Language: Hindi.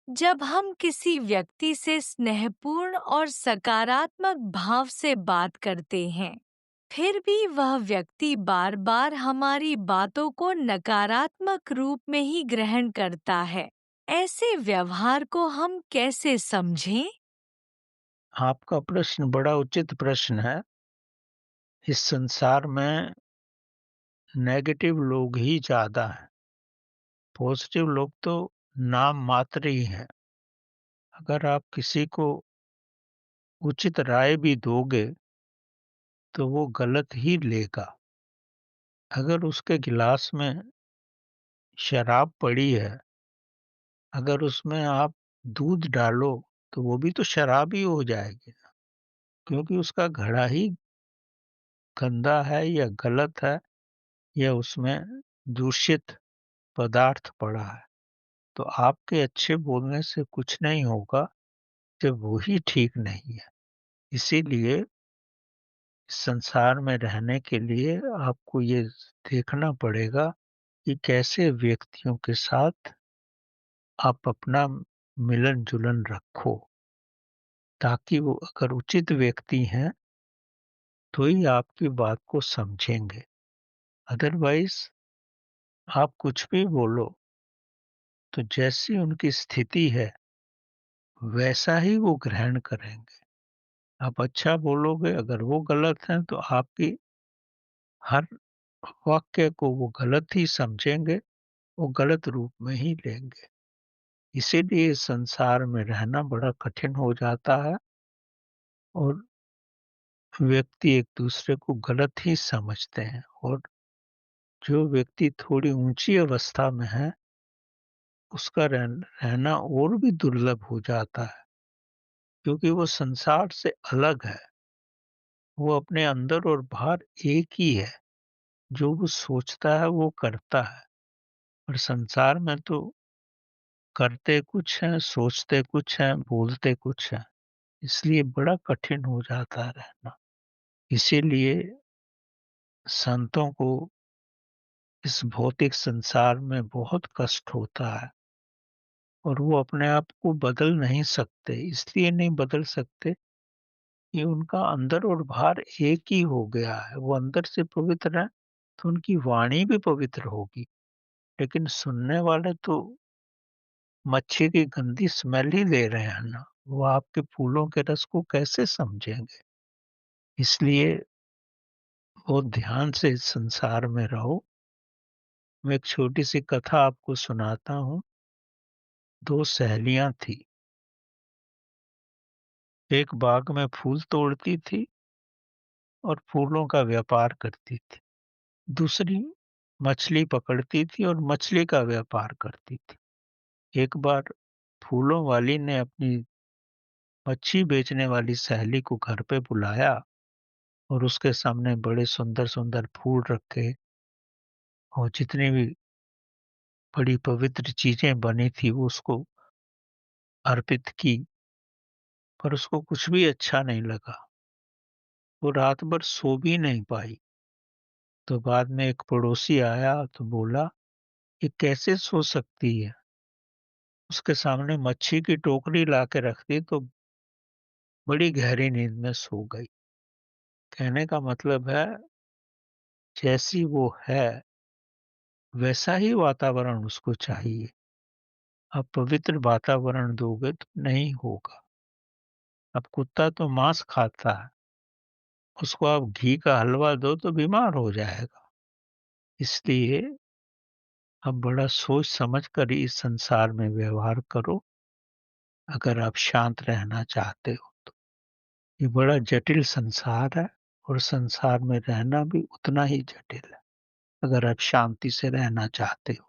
जब हम किसी व्यक्ति से स्नेहपूर्ण और सकारात्मक भाव से बात करते हैं, फिर भी वह व्यक्ति बार-बार हमारी बातों को नकारात्मक रूप में ही ग्रहण करता है, ऐसे व्यवहार को हम कैसे समझें? आपका प्रश्न बड़ा उचित प्रश्न है। इस संसार में नेगेटिव लोग ही ज़्यादा हैं, पॉज़िटिव लोग तो नाम मात्र ही हैं। अगर आप किसी को उचित राय भी दोगे, तो वो गलत ही लेगा। अगर उसके गिलास में शराब पड़ी है, अगर उसमें आप दूध डालो, तो वो भी तो शराब ही हो जाएगी ना, क्योंकि उसका घड़ा ही गंदा है या गलत है या उसमें दूषित पदार्थ पड़ा है। तो आपके अच्छे बोलने से कुछ नहीं होगा जब वो ही ठीक नहीं है। इसीलिए इस संसार में रहने के लिए आपको ये देखना पड़ेगा कि कैसे व्यक्तियों के साथ आप अपना मिलन-जुलन रखो, ताकि वो अगर उचित व्यक्ति हैं, तो ही आपकी बात को समझेंगे। अदरवाइज़ आप कुछ भी बोलो, तो जैसी उनकी स्थिति है, वैसा ही वो ग्रहण करेंगे। आप अच्छा बोलोगे, अगर वो गलत हैं, तो आपकी हर वाक्य को वो गलत ही समझेंगे, वो गलत रूप में ही लेंगे। इसीलिए संसार में रहना बड़ा कठिन हो जाता है और व्यक्ति एक-दूसरे को गलत ही समझते हैं और जो व्यक्ति थोड़ी ऊँची अवस्था में है, उसका रहना और भी दुर्लभ हो जाता है, क्योंकि वो संसार से अलग है। वो अपने अंदर और बाहर एक ही है। जो वो सोचता है, वो करता है। और संसार में तो करते कुछ हैं, सोचते कुछ हैं, बोलते कुछ हैं, इसलिए बड़ा कठिन हो जाता है रहना। इसीलिए संतों को इस भौतिक संसार में बहुत कष्ट होता है और वो अपने आप को बदल नहीं सकते। इसलिए नहीं बदल सकते कि उनका अंदर और बाहर एक ही हो गया है। वो अंदर से पवित्र हैं, तो उनकी वाणी भी पवित्र होगी। लेकिन सुनने वाले तो मच्छी की गंदी स्मेल ही ले रहे हैं ना, वो आपके फूलों के रस को कैसे समझेंगे? इसलिए बहुत ध्यान से इस संसार में रहो। मैं एक छोटी-सी कथा आपको सुनाता हूँ। 2 सहेलियाँ थी, एक बाग में फूल तोड़ती थी और फूलों का व्यापार करती थी। दूसरी मछली पकड़ती थी और मछली का व्यापार करती थी। एक बार फूलों वाली ने अपनी मच्छी बेचने वाली सहेली को घर पे बुलाया और उसके सामने बड़े सुंदर-सुंदर फूल रखे और जितनी भी बड़ी पवित्र चीज़ें बनी थी वो उसको अर्पित की, पर उसको कुछ भी अच्छा नहीं लगा। वो रात भर सो भी नहीं पाई। तो बाद में एक पड़ोसी आया तो बोला, "ये कैसे सो सकती है?" उसके सामने मच्छी की टोकरी ला के रख दी तो बड़ी गहरी नींद में सो गई। कहने का मतलब है, जैसी वो है, वैसा ही वातावरण उसको चाहिए। आप पवित्र वातावरण दोगे तो नहीं होगा। अब कुत्ता तो मांस खाता है, उसको आप घी का हलवा दो तो बीमार हो जाएगा। इसलिए आप बड़ा सोच समझ कर इस संसार में व्यवहार करो, अगर आप शांत रहना चाहते हो तो। ये बड़ा जटिल संसार है और संसार में रहना भी उतना ही जटिल है, अगर आप शांति से रहना चाहते हो।